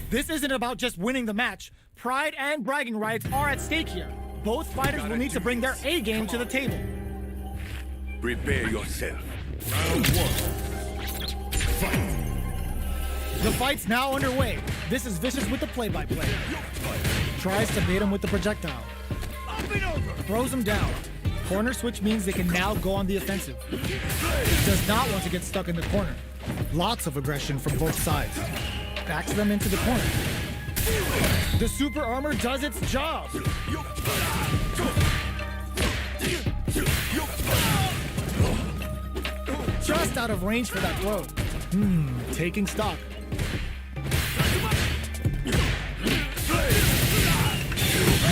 This isn't about just winning the match. Pride and bragging rights are at stake here. Both fighters will need to bring their A game to the table. Prepare yourself. Round one. Fight. The fight's now underway. This is Vicious with the play-by-play. Tries to bait him with the projectile. Throws him down. Corner switch means they can now go on the offensive. Does not want to get stuck in the corner. Lots of aggression from both sides. Backs them into the corner. The super armor does its job. Just out of range for that throw. Taking stock.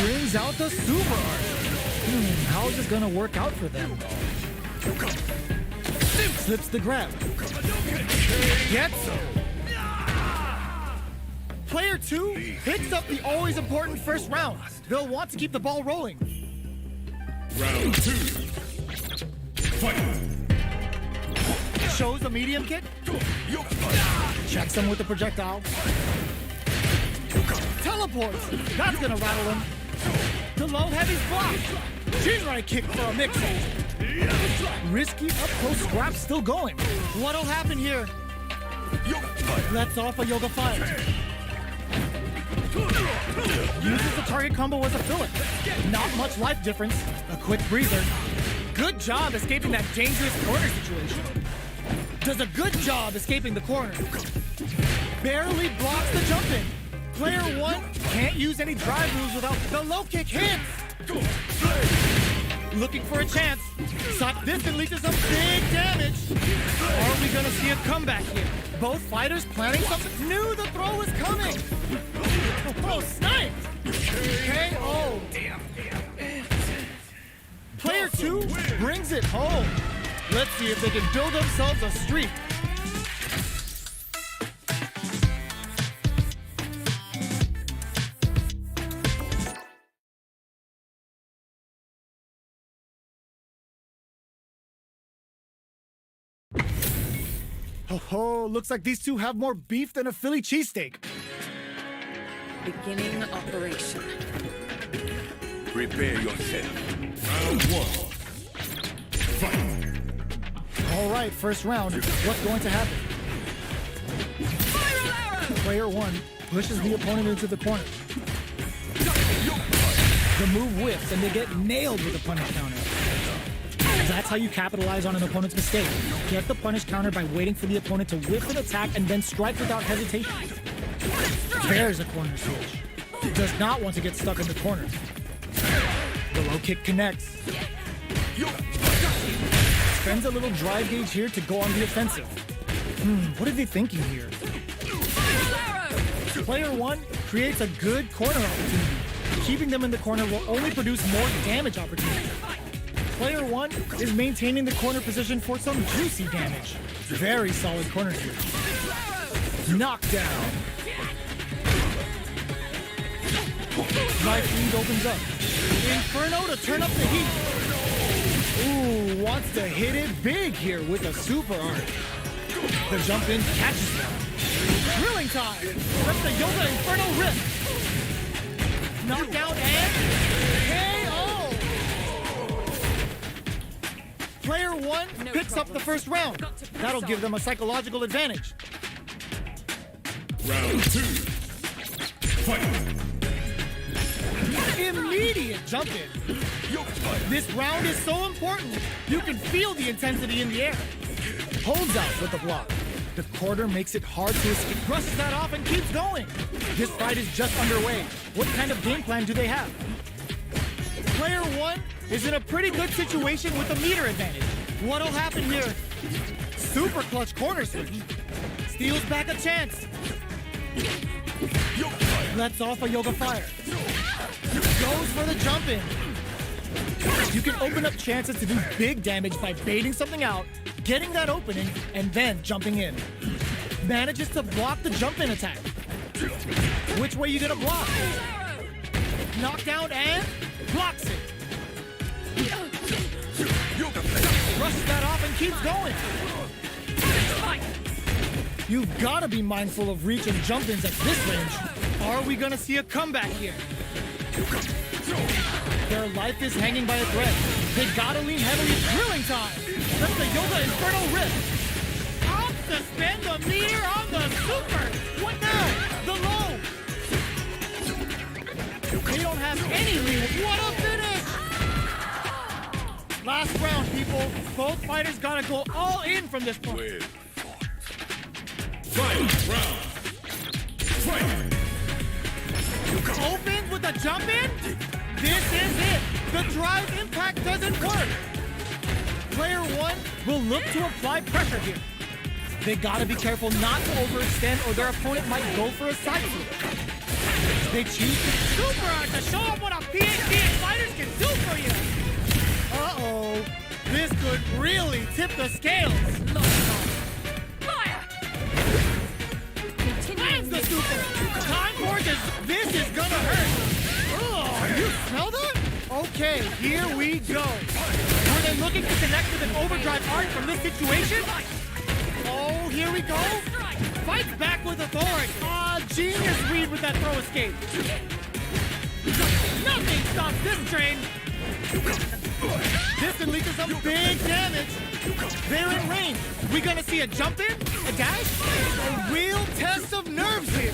Brings out the super armor. How is this gonna work out for them? Slips the grab. Gets him. Player 2 hits up the always important first round. They'll want to keep the ball rolling. Round 2. Fight. Shows a medium kick. Checks him with the projectile. Teleports. That's gonna rattle him. The low heavy's blocked. She's right kick for a mix. Risky up close scrap still going. What'll happen here? Lets off a yoga fire. Uses the target combo as a filler. Not much life difference. A quick breather. Good job escaping that dangerous corner situation. Does a good job escaping the corner. Barely blocks the jump in. Player 1 can't use any drive moves without the low kick hits. Looking for a chance. Suck this and leads to some big damage. Are we gonna see a comeback here? Both fighters planning something. Knew the throw was coming. Oh, sniped. KO. Player 2 brings it home. Let's see if they can build themselves a streak. Oh, looks like these two have more beef than a Philly cheesesteak. Beginning operation. Prepare yourself. Round 1. Fight. All right, first round. What's going to happen? Player 1 pushes the opponent into the corner. The move whiffs and they get nailed with a punish counter. That's how you capitalize on an opponent's mistake. Get the punish counter by waiting for the opponent to whiff an attack and then strike without hesitation. There's a corner switch. Does not want to get stuck in the corner. The low kick connects. Spends a little drive gauge here to go on the offensive. What are they thinking here? Player 1 creates a good corner opportunity. Keeping them in the corner will only produce more damage opportunities. Player 1 is maintaining the corner position for some juicy damage. Very solid corner switch. Knockdown. Right lead opens up. Inferno to turn up the heat. Ooh, wants to hit it big here with a super art. The jump in catches him. Drilling time. That's the Yoga Inferno rip. Knockdown and KO. Player 1 picks up the first round. That'll give them a psychological advantage. Round 2. Fight. Immediate jump in. This round is so important. You can feel the intensity in the air. Holds out with the block. The quarter makes it hard to escape. Brushes that off and keeps going. This fight is just underway. What kind of game plan do they have? Player 1 is in a pretty good situation with a meter advantage. What'll happen here? Super clutch corner switch. Steals back a chance. Lets off a yoga fire. Goes for the jump in. You can open up chances to do big damage by baiting something out, getting that opening, and then jumping in. Manages to block the jump in attack. Which way you gonna block? Knockdown and blocks it. Brushes that off and keeps going. You've got to be mindful of reach and jump-ins at this range. Are we going to see a comeback here? Their life is hanging by a thread. They gotta lean heavily. It's drilling time. That's the Yoga Inferno Rip. I'll suspend the meter on the super. What now? The low. They don't have any lead. What a finish! Last round, people. Both fighters gotta go all in from this point. Well Final round. Fight. Opens with a jump in? This is it. The drive impact doesn't work. Player one will look to apply pressure here. They gotta be careful not to overextend or their opponent might go for a side flip. They choose super art to show them what a PhD fighters can do for you. Uh-oh. This could really tip the scales. Fire! Lands the super. Time forces. This is gonna hurt. Oh, you smell that? Okay, here we go. Were they looking to connect with an overdrive art from this situation? Oh, here we go. Fights back with authority. Genius read with that throw escape. Nothing stops this train. This can lead to some big damage. They're in range. We gonna see a jump in? A dash? A real test of nerves here.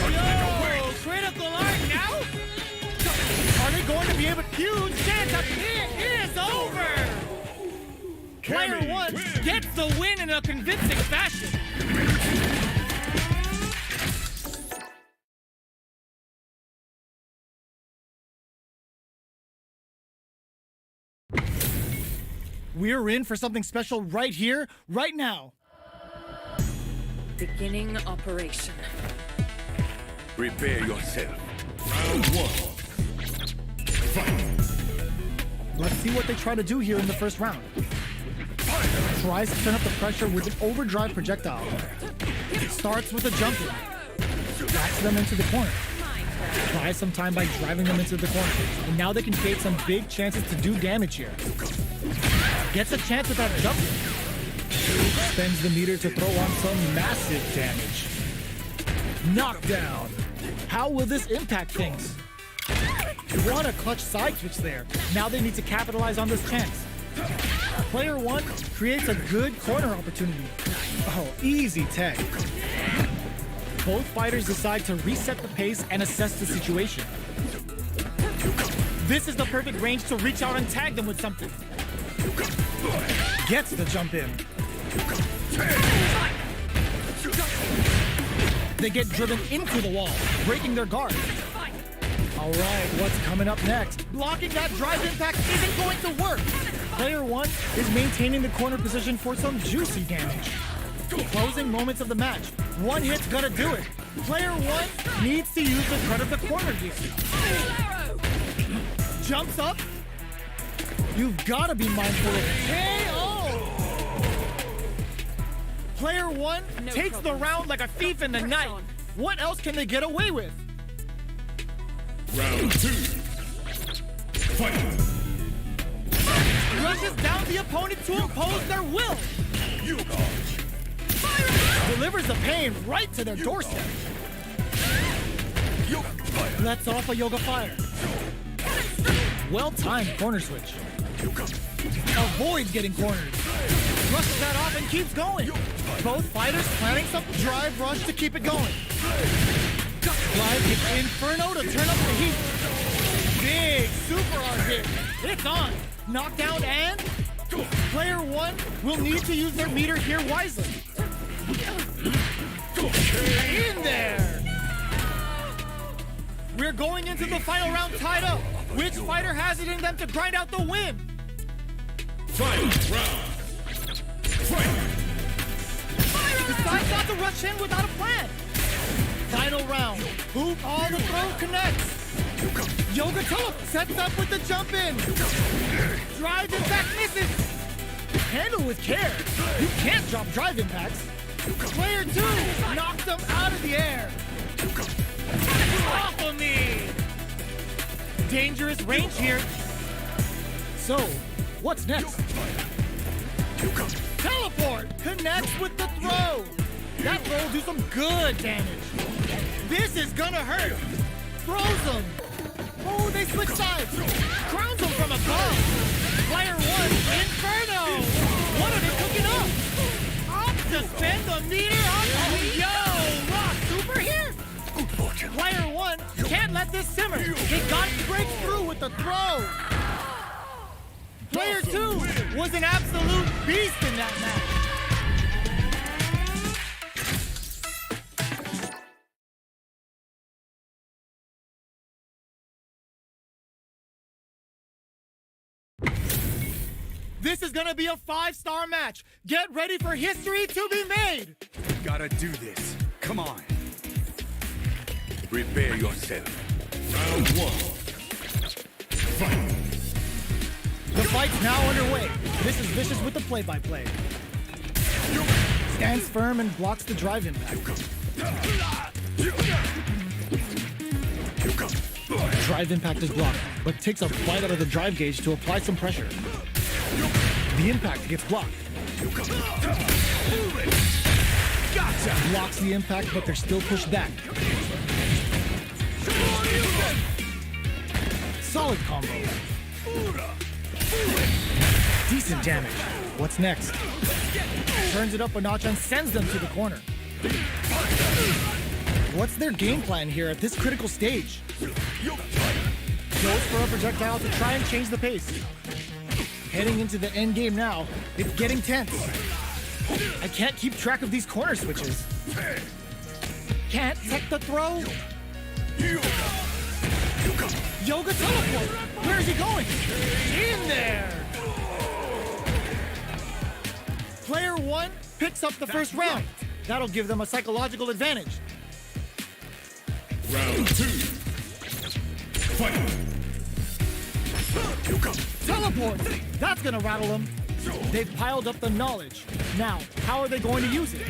Yo, critical art now? Are they going to be able to? Huge chance of it is over! Player one gets the win in a convincing fashion. We're in for something special right here, right now. Beginning operation. Prepare yourself. Round one. Fight. Let's see what they try to do here in the first round. Tries to turn up the pressure with an overdrive projectile. Starts with a jump in. Backs them into the corner. Buys some time by driving them into the corner. And now they can create some big chances to do damage here. Gets a chance with that jump in. Spends the meter to throw on some massive damage. Knockdown. How will this impact things? What a clutch side switch there. Now they need to capitalize on this chance. Player one creates a good corner opportunity. Oh, easy tech. Both fighters decide to reset the pace and assess the situation. This is the perfect range to reach out and tag them with something. Gets the jump in. They get driven into the wall, breaking their guard. All right, what's coming up next? Blocking that drive impact isn't going to work. Player one is maintaining the corner position for some juicy damage. Closing moments of the match. One hit's gonna do it. Player one needs to use the front of the corner here. Jumps up. You've gotta be mindful of KO. Player one takes the round like a thief in the night. What else can they get away with? Round two. Fight. Rushes down the opponent to impose their will. Delivers the pain right to their doorstep. Lets off a Yoga Fire. Well-timed corner switch. Avoids getting cornered. Rushes that off and keeps going. Both fighters planning some drive rush to keep it going. Drive hits Inferno to turn up the heat. Big super art hit. It's on. Knockdown and player one will need to use their meter here wisely. In there. We're going into the final round tied up. Which fighter has it in them to grind out the win? Final round. Fight. Decides not to rush in without a plan. Final round. Who all the throw connects. Yoga Tele sets up with the jump in. Drive impact misses. Handle with care. You can't drop drive impacts. Player two knocks them out of the air. Off of me. Dangerous range here. So, what's next? Teleport connects with the throw. That throw will do some good damage. This is gonna hurt. Throws them. Oh, they switch sides. Crowns them from above. Player 1, Inferno. What are they cooking up? Up to spend the meter on. Oh, yo, rock super here. Player 1 can't let this simmer. He got to break through with the throw. Player 2 was an absolute beast in that match. This is gonna be a 5-star match. Get ready for history to be made. Gotta do this. Come on. Prepare yourself. Round 1. Fight. The fight's now underway. This is Vicious with the play-by-play. Stands firm and blocks the drive impact. Drive impact is blocked, but takes a bite out of the drive gauge to apply some pressure. The impact gets blocked. Blocks the impact, but they're still pushed back. Solid combo. Decent damage. What's next? Turns it up a notch and sends them to the corner. What's their game plan here at this critical stage? Goes for a projectile to try and change the pace. Heading into the end game now, it's getting tense. I can't keep track of these corner switches. Can't tech the throw. Yoga teleport. Where's he going? In there. Player 1 picks up the first round. That'll give them a psychological advantage. Round 2. Fight. Teleport! That's gonna rattle them. They've piled up the knowledge. Now, how are they going to use it?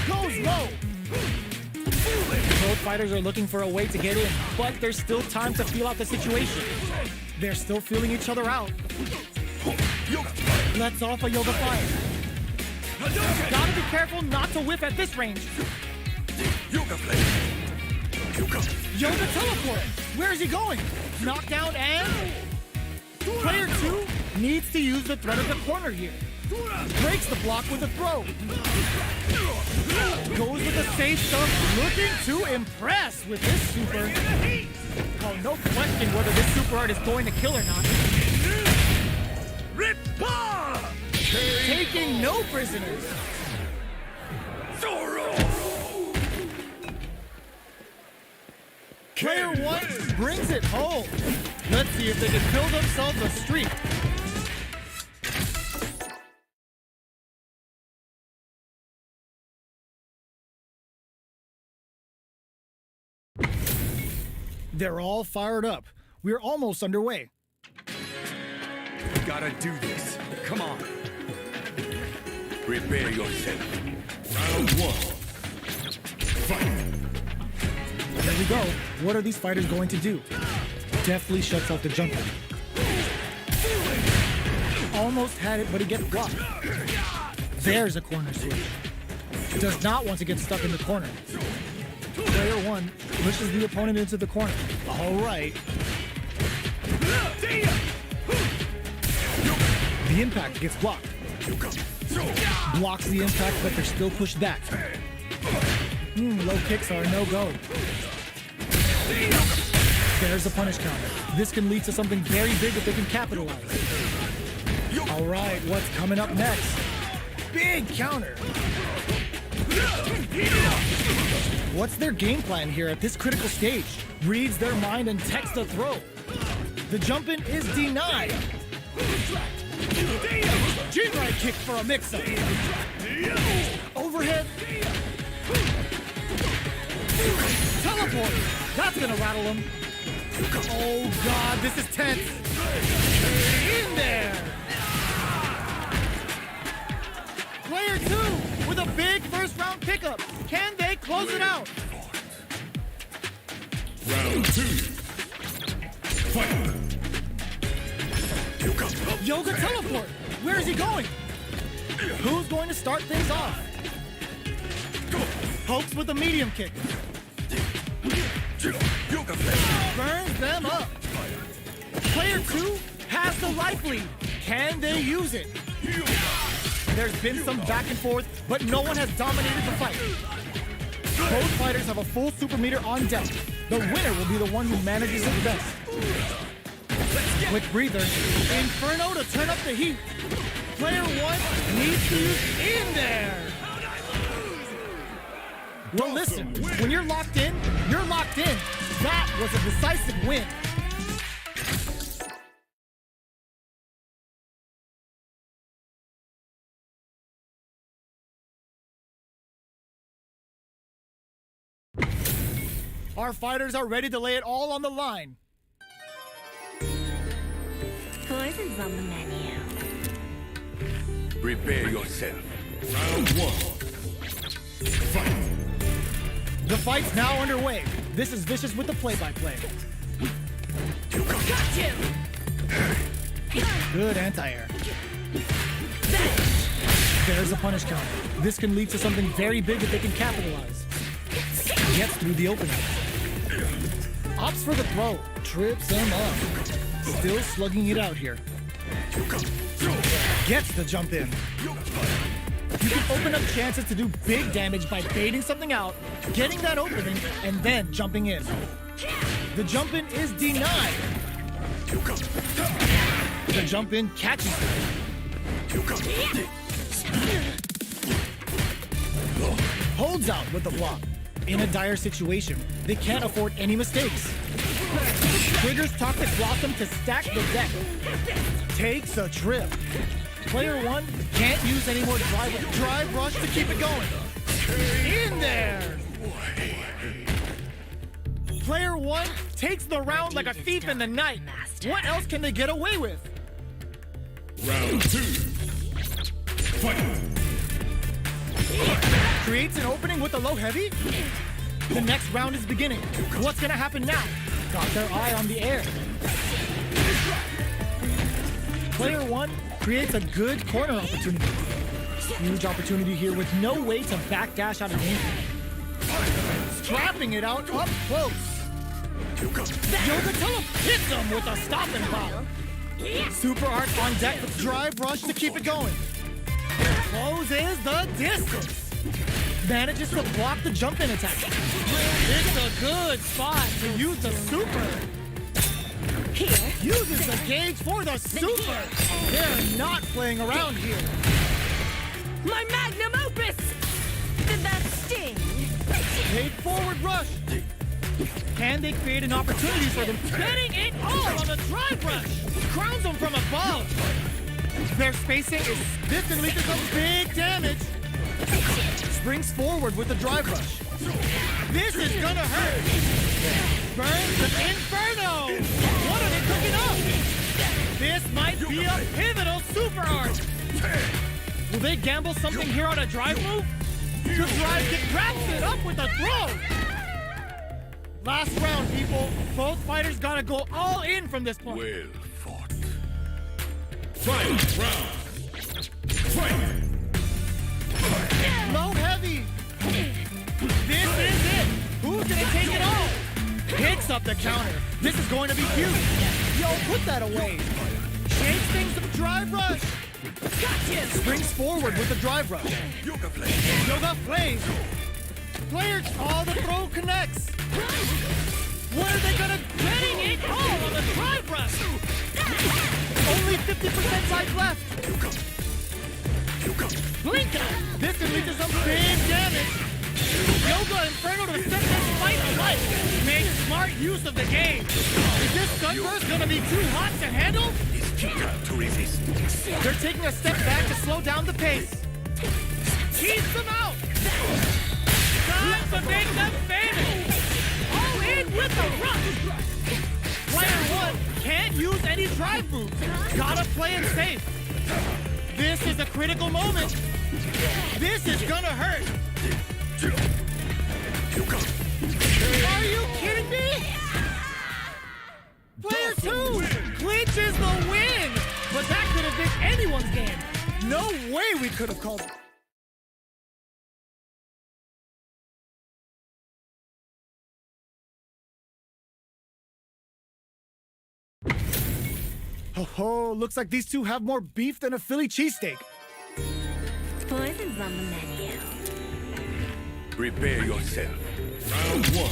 Goes low! Both fighters are looking for a way to get in, but there's still time to feel out the situation. They're still feeling each other out. Lets off a Yoga Fire. Gotta be careful not to whiff at this range. Yoga play. Yoga teleport! Where is he going? Knockdown and... Player 2 needs to use the threat of the corner here. Breaks the block with a throw. Goes with the safe stuff, looking to impress with this super. Oh, no question whether this super art is going to kill or not. Taking no prisoners. Player 1 brings it home. Let's see if they can build themselves a streak. They're all fired up. We're almost underway. Gotta do this. Come on. Prepare yourself. Round 1. Fight. There we go. What are these fighters going to do? Deftly shuts out the jumper. Almost had it, but he gets blocked. There's a corner switch. Does not want to get stuck in the corner. Player 1 pushes the opponent into the corner. All right. The impact gets blocked. Blocks the impact, but they're still pushed back. Low kicks are no-go. There's a punish counter. This can lead to something very big if they can capitalize. All right, what's coming up next? Big counter. What's their game plan here at this critical stage? Reads their mind and techs the throw. The jump-in is denied. G-right kick for a mix-up. Overhead. Teleport. That's gonna rattle him. Oh God, this is tense. In there. Player 2 with a big first round pickup. Can they close it out? Round 2. Fight. Yoga teleport. Where is he going? Who's going to start things off? Pokes with a medium kick. Yoga flame. Burns them up. Player 2 has the life lead. Can they use it? There's been some back and forth, but no one has dominated the fight. Both fighters have a full super meter on deck. The winner will be the one who manages it best. Quick breather. Inferno to turn up the heat. Player 1 needs to use in there. Well, listen, when you're locked in, you're locked in. That was a decisive win. Our fighters are ready to lay it all on the line. Poison's on the menu. Prepare yourself. Round 1. Fight. The fight's now underway. This is Vicious with the play-by-play. Got you! Good anti-air. There's a punish counter. This can lead to something very big if they can capitalize. Gets through the opening. Opts for the throw. Trips him up. Still slugging it out here. Gets the jump in. You can open up chances to do big damage by baiting something out, getting that opening, and then jumping in. The jump in is denied. The jump in catches him. Holds out with the block. In a dire situation, they can't afford any mistakes. Triggers Toxic Blossom to stack the deck. Takes a trip. Player 1 can't use any more drive rush to keep it going. In there! Player 1 takes the round like a thief in the night. What else can they get away with? Round 2. Fight. Creates an opening with a low heavy. The next round is beginning. What's gonna happen now? Got their eye on the air. Player 1 creates a good corner opportunity. Huge opportunity here with no way to backdash out of danger. Strapping it out up close. Yogatella hits him with a stopping power. Super Art on deck with drive rush to keep it going. Closes the distance. Manages to block the jump-in attack. It's a good spot to use the super. Here. Uses the gauge for the super. They're not playing around here. My magnum opus! Did that sting? Paid forward rush. Can they create an opportunity for them? Getting it all on the drive rush. Crowns them from above. Their spacing is this and leads to some big damage. Springs forward with the drive rush. This is gonna hurt. Burns the Inferno. What are they cooking up? This might be a pivotal super art. Will they gamble something here on a drive move? The drive kick wraps it up with a throw. Last round, people. Both fighters gotta go all in from this point. Well fought. Fight. Round. Fight. Low heavy. This is it. Who's gonna take it all? Picks up the counter. This is going to be huge. Yo, put that away. Shakes things to the drive rush. Gotcha. Springs forward with the drive rush. Yoga flame. Yoga Flame. Player, all the throw connects. What are they gonna getting it all on the drive rush? Only 50% life left. Blinka. This can lead to some big damage. Yoga Inferno to set this fight alight. Make smart use of the game. Is this Sunburst gonna be too hot to handle? Is too hard to resist. They're taking a step back to slow down the pace. Tease them out. Time to make them famous. All in with the rush. Player 1 can't use any drive moves. Gotta play it safe. This is a critical moment. This is gonna hurt. Are you kidding me? Player 2 clinches the win. But that could have been anyone's game. No way we could have called it. Oh, looks like these two have more beef than a Philly cheesesteak. Poison's on the menu. Prepare yourself. Round one.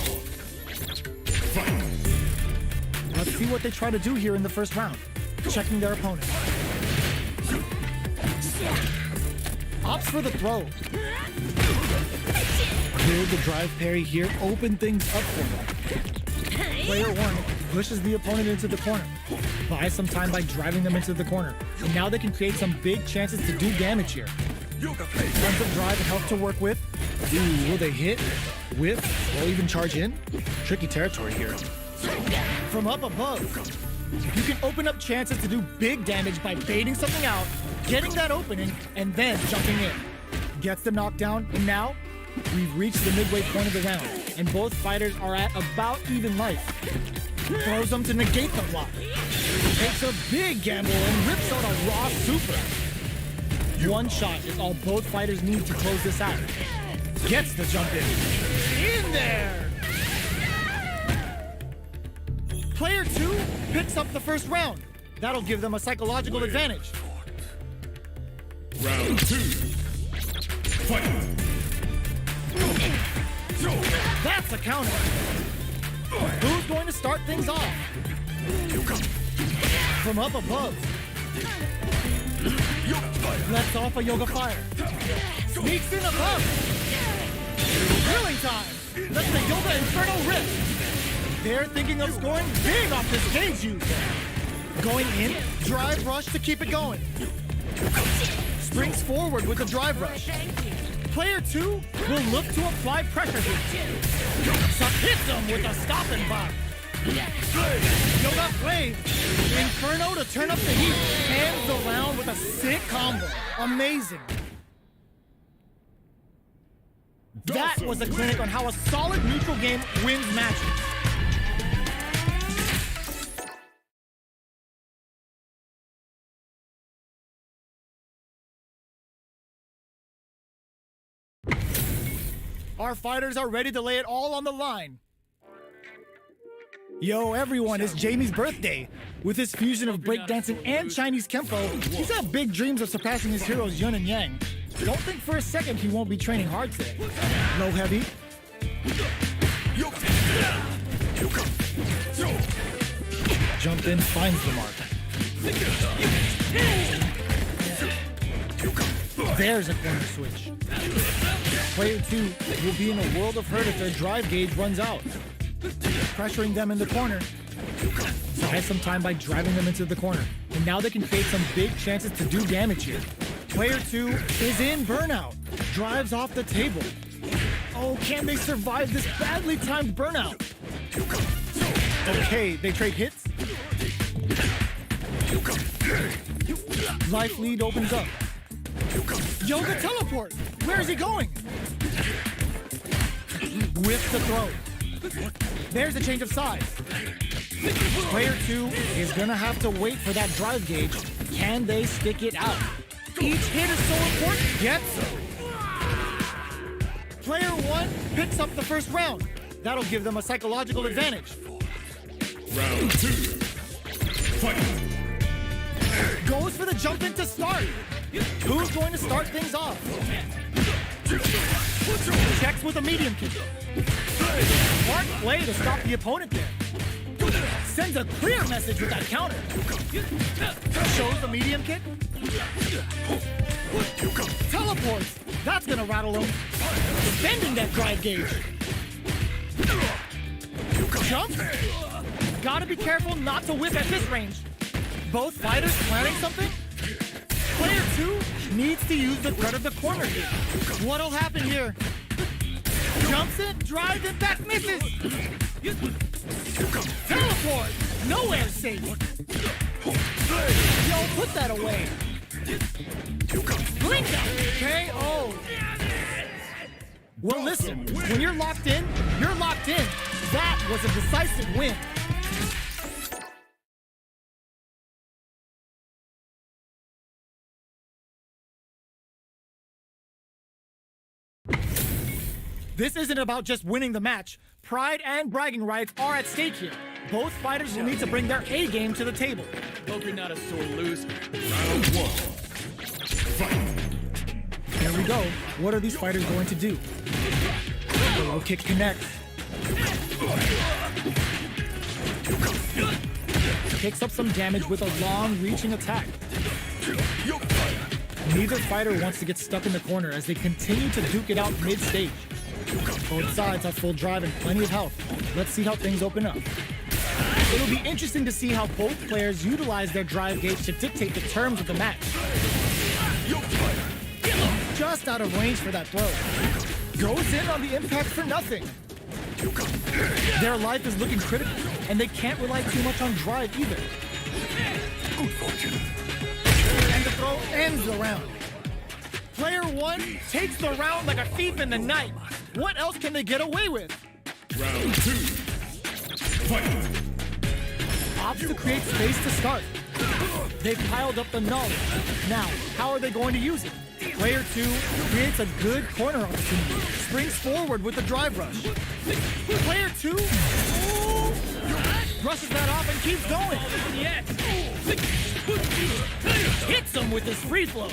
Fight. Let's see what they try to do here in the first round. Checking their opponent. Opts for the throw. Will the drive parry here open things up for them? Player one pushes the opponent into the corner. Buys some time by driving them into the corner. And now they can create some big chances to do damage here. Tons of drive and health to work with. Ooh, will they hit, whiff, or even charge in? Tricky territory here. From up above, you can open up chances to do big damage by baiting something out, getting that opening, and then jumping in. Gets the knockdown, and now we've reached the midway point of the round, and both fighters are at about even life. Throws them to negate the block. Takes a big gamble and rips out a raw super. One shot is all both fighters need to close this out. Gets the jump in there! Player two picks up the first round. That'll give them a psychological advantage. Round two. Fight. That's a counter. Who's going to start things off? From up above. Lets off a yoga fire. Sneaks in above. Drilling time. Lets the yoga inferno rip. They're thinking of scoring big off this cage use. Going in, drive rush to keep it going. Springs forward with a drive rush. Player two will look to apply pressure here. Hits him with a stop and block. Yoga Flame. Inferno to turn up the heat. Hands around with a sick combo. Amazing. That was a clinic on how a solid neutral game wins matches. Our fighters are ready to lay it all on the line. Yo, everyone, it's Jamie's birthday. With his fusion of breakdancing and Chinese Kempo, he's got big dreams of surpassing his heroes Yun and Yang. Don't think for a second he won't be training hard today. Low heavy. Jump in, finds the mark. There's a corner switch. Player two will be in a world of hurt if their drive gauge runs out. Pressuring them in the corner. Buys some time by driving them into the corner. And now they can create some big chances to do damage here. Player two is in burnout. Drives off the table. Oh, can they survive this badly timed burnout? Okay, they trade hits. Life lead opens up. Yoga teleport! Where is he going? With the throw. There's a change of size. Player two is gonna have to wait for that drive gauge. Can they stick it out? Each hit is so important. Gets so. Player one picks up the first round. That'll give them a psychological advantage. Round two. Fight. Goes for the jump in to start. Who's going to start things off? Checks with a medium kick. Smart play to stop the opponent there. Sends a clear message with that counter. Shows the medium kick. Teleports. That's gonna rattle him. Defending that drive gauge. Jump. Gotta be careful not to whip at this range. Both fighters planning something? Player two needs to use the threat of the corner here. What'll happen here? Jumps it, drives it, back misses! Teleport! Nowhere safe! Yo, put that away! Blink up! KO! Well, listen, when you're locked in, you're locked in. That was a decisive win. This isn't about just winning the match. Pride and bragging rights are at stake here. Both fighters will need to bring their A game to the table. Hope you're not a sore loser. Round one. Fight. Here we go. What are these fighters going to do? The low kick connects. Picks up some damage with a long reaching attack. Neither fighter wants to get stuck in the corner as they continue to duke it out mid-stage. Both sides have full drive and plenty of health. Let's see how things open up. It'll be interesting to see how both players utilize their drive gauge to dictate the terms of the match. Just out of range for that throw. Goes in on the impact for nothing. Their life is looking critical, and they can't rely too much on drive either. Good fortune. And the throw ends the round. Player one takes the round like a thief in the night. What else can they get away with? Round two. Fight. Opts to create space to start. They've piled up the knowledge. Now, how are they going to use it? Player two creates a good corner opportunity. Springs forward with the drive rush. Player two brushes that off and keeps going. Hits him with his free flow.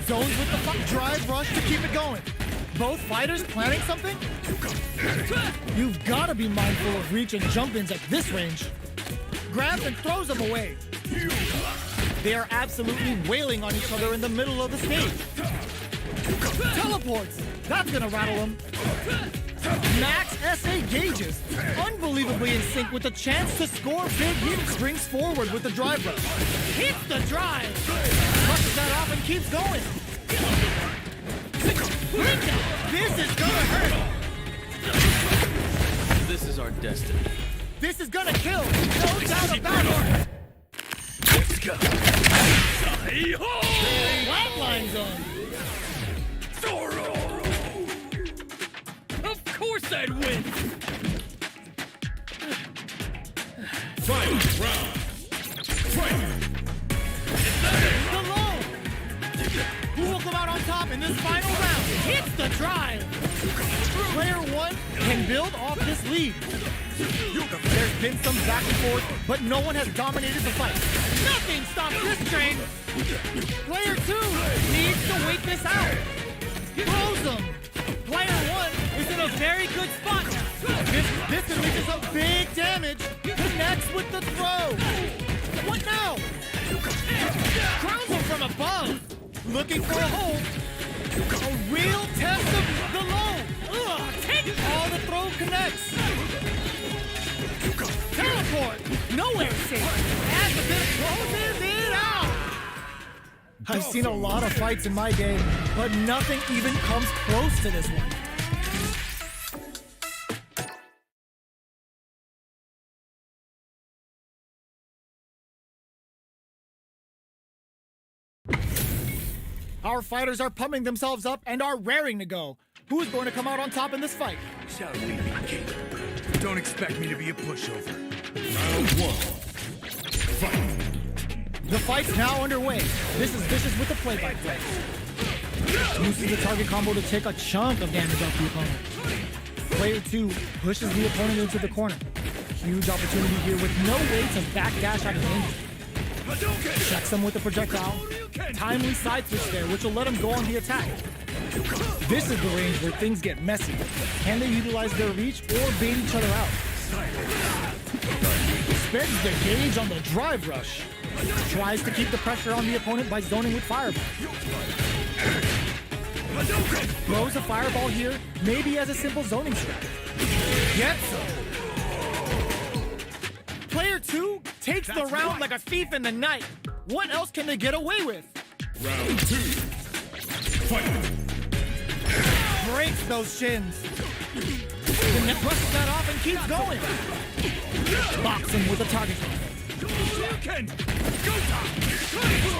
Zones with the drive rush to keep it going. Both fighters planning something? You've got to be mindful of reach and jump-ins at this range. Grabs and throws them away. They are absolutely wailing on each other in the middle of the stage. Teleports! That's gonna rattle them. Max SA gauges, unbelievably in sync with the chance to score big here. Springs forward with the drive rush. Hits the drive! Brushes that off and keeps going. This is gonna hurt! This is our destiny. This is gonna kill! No doubt about it! Let's go. Flatline zone! Of course I'd win! Final round. Fight. Alone! Who will come out on top in this final round? Hits the drive! Player one can build off this lead. There's been some back and forth, but no one has dominated the fight. Nothing stops this train! Player two needs to wait this out. Throws him! Player one is in a very good spot now. This unleashes some big damage. Connects with the throw. What now? Crowns him from above. Looking for a hold. A real test of the low. Take it. All the throw connects. Teleport. Nowhere safe. As the bit closes it out. I've seen a lot of fights in my day, but nothing even comes close to this one. Our fighters are pumping themselves up and are raring to go. Who's going to come out on top in this fight? Shall we begin? Don't expect me to be a pushover. Round one. Fight. The fight's now underway. This is Vicious with the play-by-play. Uses the target combo to take a chunk of damage off the opponent. Player two pushes the opponent into the corner. Huge opportunity here with no way to backdash out of danger. Checks him with the projectile. Timely side switch there, which will let him go on the attack. This is the range where things get messy. Can they utilize their reach or bait each other out? Spends the gauge on the drive rush. Tries to keep the pressure on the opponent by zoning with fireball. Throws a fireball here, maybe as a simple zoning strat. Gets him. Player two takes the round like a thief in the night. What else can they get away with? Round two. Fight. Breaks those shins. The net brushes that off and keeps going. Box him with a target combo.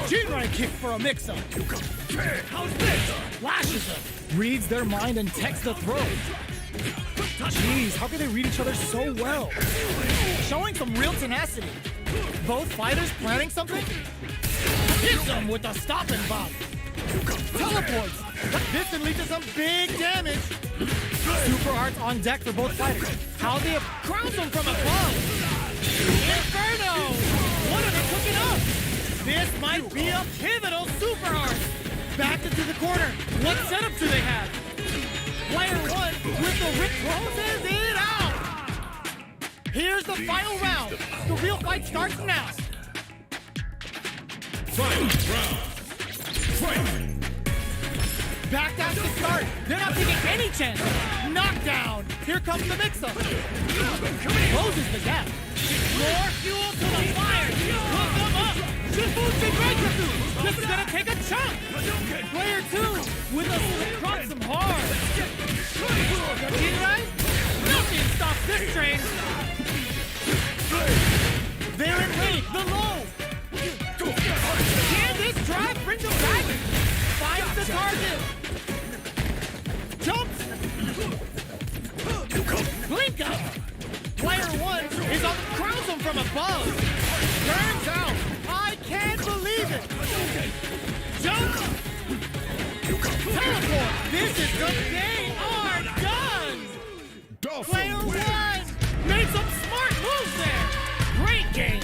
Jinrai kick for a mix-up. Flashes them. Reads their mind and techs the throw. Jeez, how can they read each other so well? Showing some real tenacity. Both fighters planning something? Hits them with a stop and bop. Teleports. This can lead to some big damage. Super Arts on deck for both fighters. How they have crowned them from above. Inferno! What are they cooking up? This might be a pivotal Super Art. Back into the corner. What setup do they have? Player one with the Rick closes it out. Here's the final round. The real fight starts now. Final round. Fight! Backdash to start. They're not taking any chance. Knockdown. Here comes the mix-up. Closes the gap. More fuel to the fire. Hook them up. Shifuji Breakthrough. This is gonna take a chunk. Player two with a slip cross some hard. Right? Nothing stops this train. They're in late. The low. Can this drive bring them back? Finds the target. Jumps. Blink up. Player one is on crowns him from above. Turns out. I can't believe it. Jump. Teleport. This is the they are done. Player one made some smart moves there. Great game.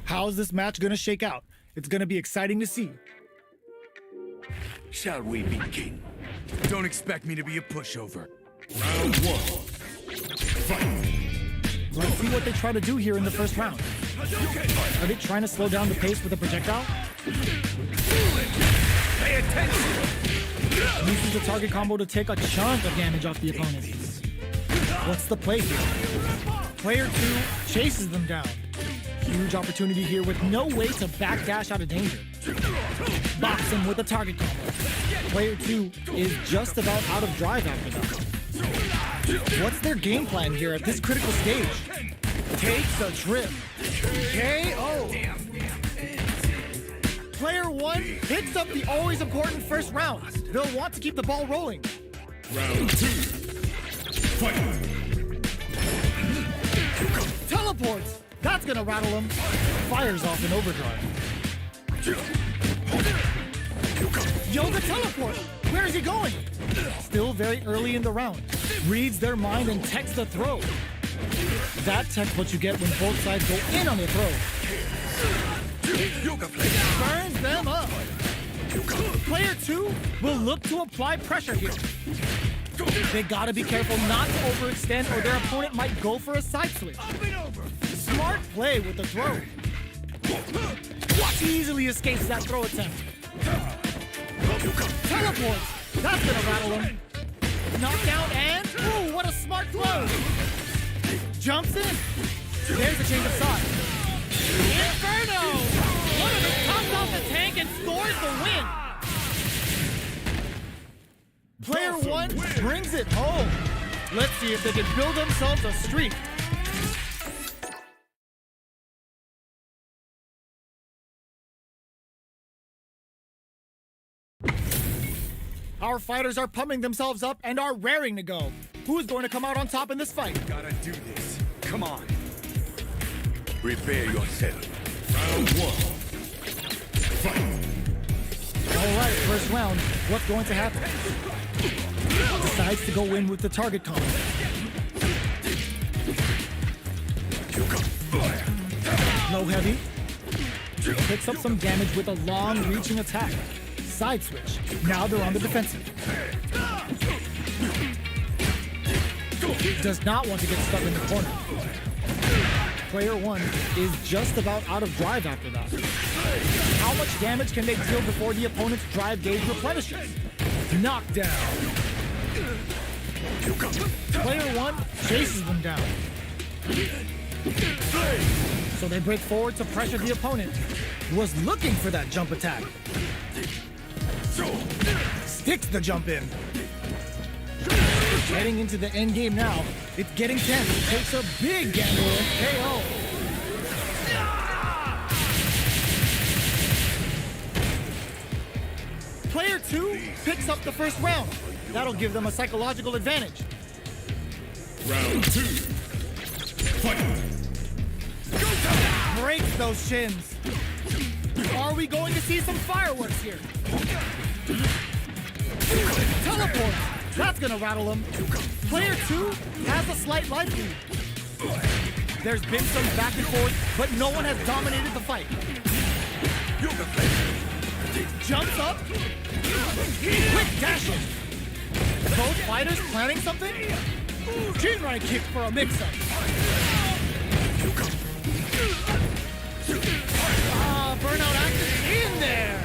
How's this match gonna shake out? It's gonna be exciting to see. Shall we begin? Don't expect me to be a pushover. Round one. Fight! Let's see what they try to do here in the first round. Are they trying to slow down the pace with a projectile? Pay attention! Uses the target combo to take a chunk of damage off the opponent. What's the play here? Player two chases them down. Huge opportunity here with no way to backdash out of danger. Box him with a target combo. Player two is just about out of drive after that. What's their game plan here at this critical stage? Takes a trip. KO. Player one picks up the always important first round. They'll want to keep the ball rolling. Round two. Fight! Teleports. That's gonna rattle him. Fires off in overdrive. Yoga teleport. Where is he going? Still very early in the round. Reads their mind and techs the throw. That tech's what you get when both sides go in on the throw. Burns them up. Player two will look to apply pressure here. They gotta be careful not to overextend or their opponent might go for a side switch. Smart play with the throw. Watch easily escapes that throw attempt. Teleports. That's gonna rattle him. Knockdown and ooh, what a smart throw. Jumps in. There's a change of side. Inferno. One of them comes off the tank and scores the win. Player one brings it home. Let's see if they can build themselves a streak. Our fighters are pumping themselves up and are raring to go. Who's going to come out on top in this fight? Gotta do this. Come on. Prepare yourself. Round one. Fight! All right, first round. What's going to happen? Decides to go in with the target combo. Low heavy. Picks up some damage with a long reaching attack. Side switch. Now they're on the defensive. Does not want to get stuck in the corner. Player one is just about out of drive after that. How much damage can they deal before the opponent's drive gauge replenishes? Knockdown. Player one chases them down. So they break forward to pressure the opponent, who was looking for that jump attack. Sticks the jump in. Getting into the end game now. It's getting tense. Takes a big gamble and KO. Player two picks up the first round. That'll give them a psychological advantage. Round two. Fight! Breaks those shins. Are we going to see some fireworks here? Teleport. That's gonna rattle him. Player 2 has a slight life lead. There's been some back and forth, but no one has dominated the fight. Jumps up. Quick dashing. Both fighters planning something? Jinrai kick for a mix-up. Burnout active in there.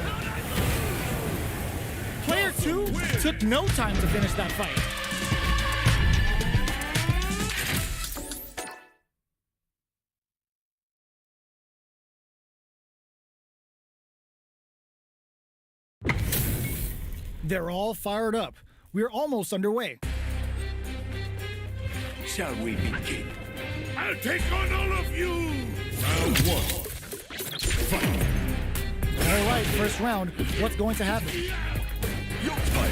Player 2 took no time to finish that fight. They're all fired up. We're almost underway. Shall we begin? I'll take on all of you! Round 1. Fight! All right, first round. What's going to happen?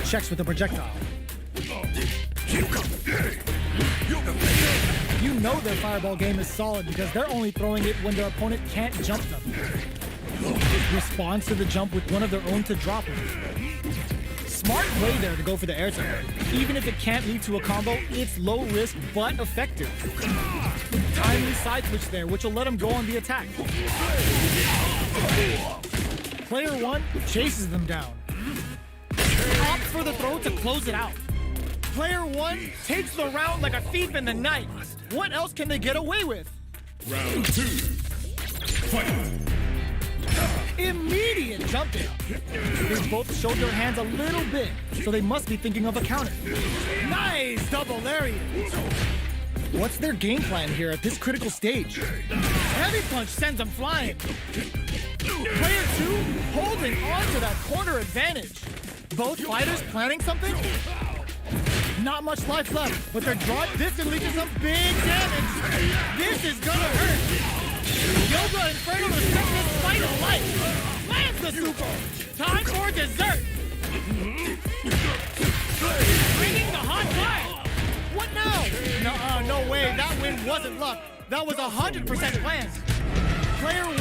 Checks with the projectile. You know their fireball game is solid because they're only throwing it when their opponent can't jump them. Responds to the jump with one of their own to drop it. Smart play there to go for the air tag. Even if it can't lead to a combo, it's low risk but effective. Timely side switch there, which will let him go on the attack. Player 1 chases them down. Opts for the throw to close it out. Player 1 takes the round like a thief in the night. What else can they get away with? Round 2. Fight! Immediate jump in. They both showed their hands a little bit, so they must be thinking of a counter. Nice double lariat. What's their game plan here at this critical stage? Heavy punch sends them flying. Player 2 holding on to that corner advantage. Both fighters planning something? Not much life left, but they're drawing. This can lead to some big damage. This is gonna hurt. Yoga Inferno to set this fight alight. Lands the super. Time for dessert. Bringing the hot fire. What now? No way. That win wasn't luck. That was 100% planned. Player 1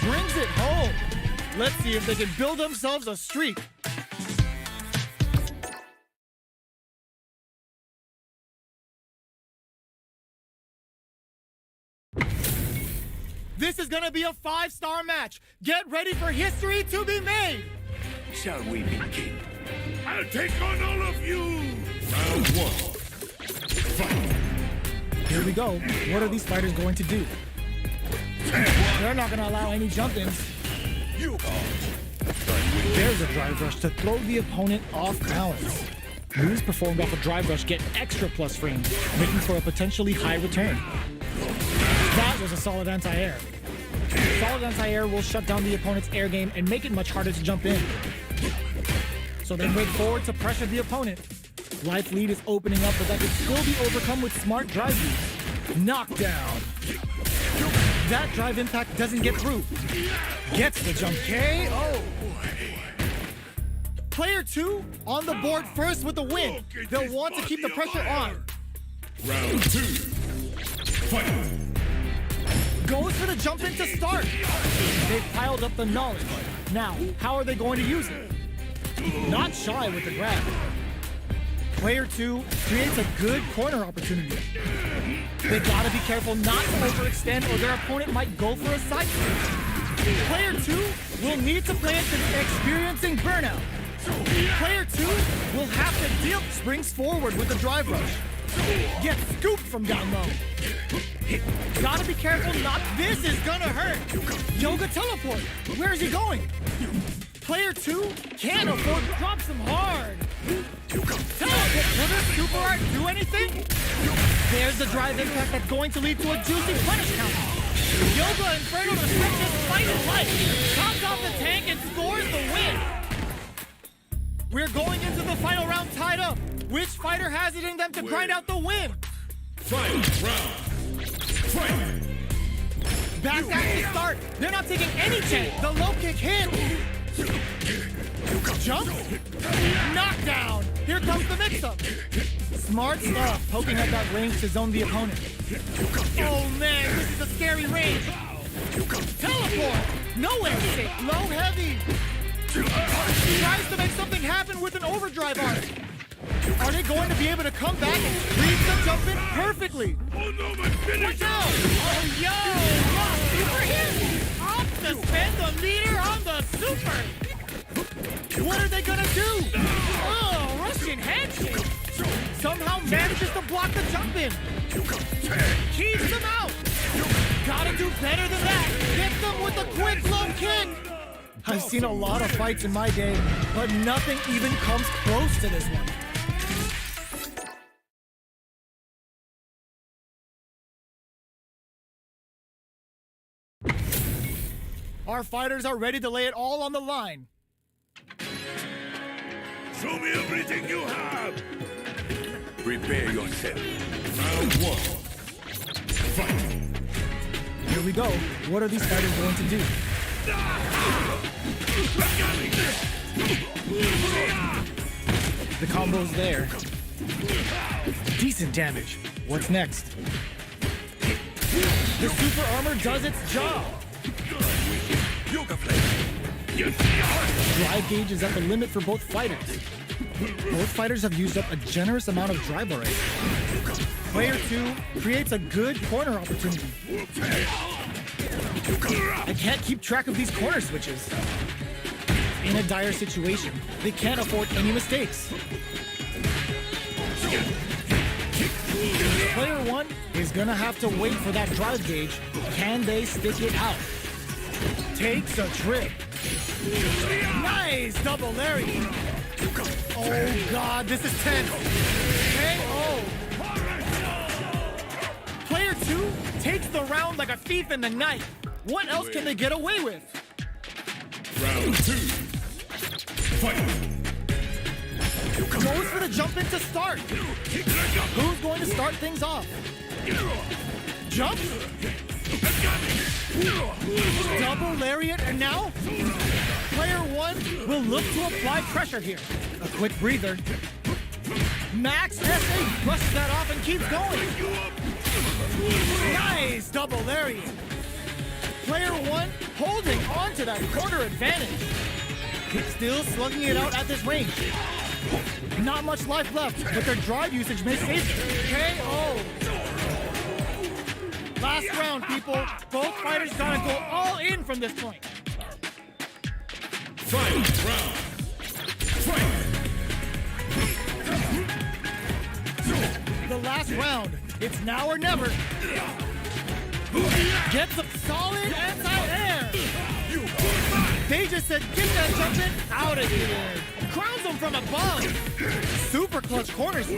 brings it home. Let's see if they can build themselves a streak. This is gonna be a 5-star match. Get ready for history to be made. Shall we begin? I'll take on all of you! Round 1. Fight! Here we go. What are these fighters going to do? They're not gonna allow any jump-ins. There's a drive rush to throw the opponent off balance. Moves performed off a drive rush get extra plus frames, making for a potentially high return. That was a solid anti-air. Solid anti-air will shut down the opponent's air game and make it much harder to jump in. So they move forward to pressure the opponent. Life lead is opening up, but that could still be overcome with smart drive use. Knockdown. That drive impact doesn't get through. Gets the jump KO. Player 2 on the board first with the win. They'll want to keep the pressure on. Round 2. Fight! Goes for the jump in to start. They've piled up the knowledge. Now, how are they going to use it? Not shy with the grab. Player 2 creates a good corner opportunity. They gotta be careful not to overextend or their opponent might go for a side switch. Player 2 will need to play it since experiencing burnout. Player 2 will have to deal. Springs forward with the drive rush. Gets scooped from down low. Gotta be careful not. This is gonna hurt. Yoga teleport. Where is he going? Player 2 can't afford. Drops him hard. Teleport. Will this super art do anything? There's the drive impact that's going to lead to a juicy punish counter. Yoga Inferno to set this fight alight. Comes off the tank and scores the win. We're going into the final round tied up. Which fighter has it in them to grind out the win? Final round! Fight! Back at the start. They're not taking any chance. The low kick hit. Jump. Knockdown. Here comes the mix-up. Smart stuff, poking at that range to zone the opponent. Oh man, this is a scary range. Teleport! Nowhere safe, low heavy. Tries to make something happen with an overdrive art. Are they going to be able to come back and read the jump in perfectly? Oh no, my finish! Watch out! Oh yo! Super hit! Off to spend the meter on the super! What are they gonna do? Oh, Russian handshake! Somehow manages to block the jump in. Keeps them out! Gotta do better than that! Get them with a quick low kick! I've seen a lot of fights in my day, but nothing even comes close to this one. Our fighters are ready to lay it all on the line. Show me everything you have! Prepare yourself. Round one. Fight! Here we go. What are these fighters going to do? The combo's there. Decent damage. What's next? The super armor does its job. Yoga flame. Drive gauge is at the limit for both fighters. Both fighters have used up a generous amount of drive already. Player 2 creates a good corner opportunity. I can't keep track of these corner switches. In a dire situation, they can't afford any mistakes. Player 1 is gonna have to wait for that drive gauge. Can they stick it out? Takes a trip. Nice double lariat. Oh god, this is tense. KO. Player 2 takes the round like a thief in the night. What else can they get away with? Round two. Fight! Goes for the jump in to start. Who's going to start things off? Jump? Double lariat, and now? Player 1 will look to apply pressure here. A quick breather. Max SA brushes that off and keeps going. Nice double lariat. Player 1 holding on to that corner advantage. Still slugging it out at this range. Not much life left, but their drive usage may save it. KO. Last round, people. Both fighters gotta go all in from this point. Fight! Round! Fight! The last round. It's now or never. Gets a solid anti-air. They just said, get that jump in out of here. Crowns them from above. Super clutch corners. Ooh,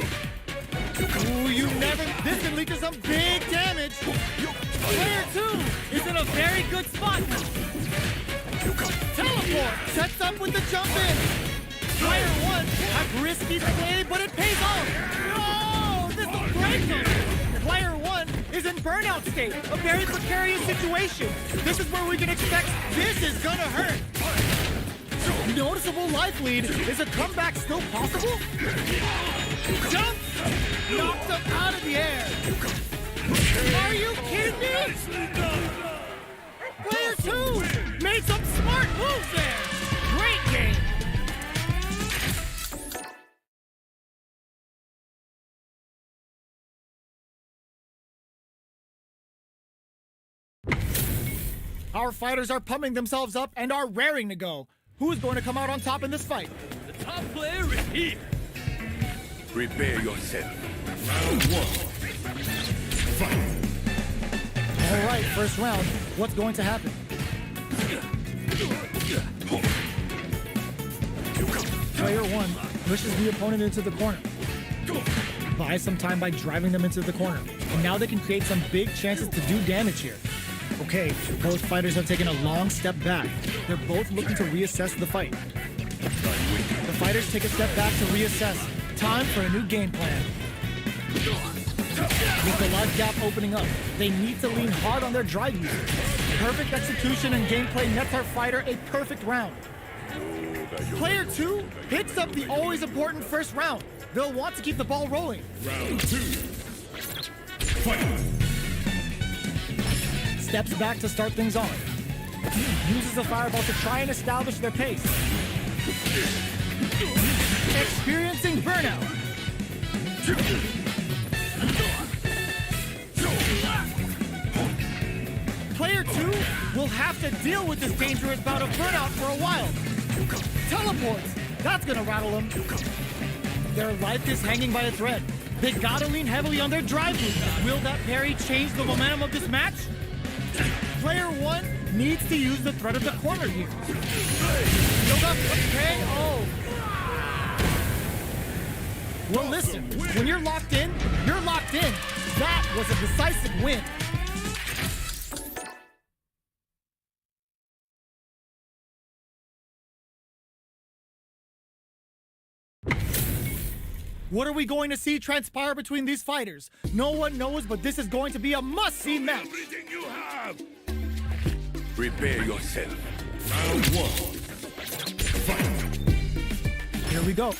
this can lead to some big damage. Player 2 is in a very good spot. Teleport sets up with the jump in. Player 1 has risky play, but it pays off. No, this will break him. Player 1 is in burnout state, a very precarious situation. This is where we can expect this is gonna hurt. Noticeable life lead. Is a comeback still possible? Jump! Knocked him out of the air. Are you kidding me? Player 2 made some smart moves there. Great game. Our fighters are pumping themselves up and are raring to go. Who's going to come out on top in this fight? The top player is here. Prepare yourself. Round one. Fight! All right, first round. What's going to happen? Player 1 pushes the opponent into the corner. Buys some time by driving them into the corner. And now they can create some big chances to do damage here. Okay, both fighters have taken a long step back. They're both looking to reassess the fight. The fighters take a step back to reassess. Time for a new game plan. With the life gap opening up, they need to lean hard on their drive usage. Perfect execution and gameplay nets our fighter a perfect round. Player 2 hits up the always important first round. they'll want to keep the ball rolling. Round 2. Fight! Steps back to start things on. Uses a fireball to try and establish their pace. Experiencing burnout. Player 2 will have to deal with this dangerous bout of burnout for a while. Teleports! That's gonna rattle them. Their life is hanging by a thread. They gotta lean heavily on their drive move. Will that parry change the momentum of this match? Player 1 needs to use the threat of the corner here. Yoga, okay, oh. Well, listen, when you're locked in, you're locked in. That was a decisive win. What are we going to see transpire between these fighters? No one knows, but this is going to be a must-see match. Everything you have! Prepare yourself. Round 1. Fight! Here we go.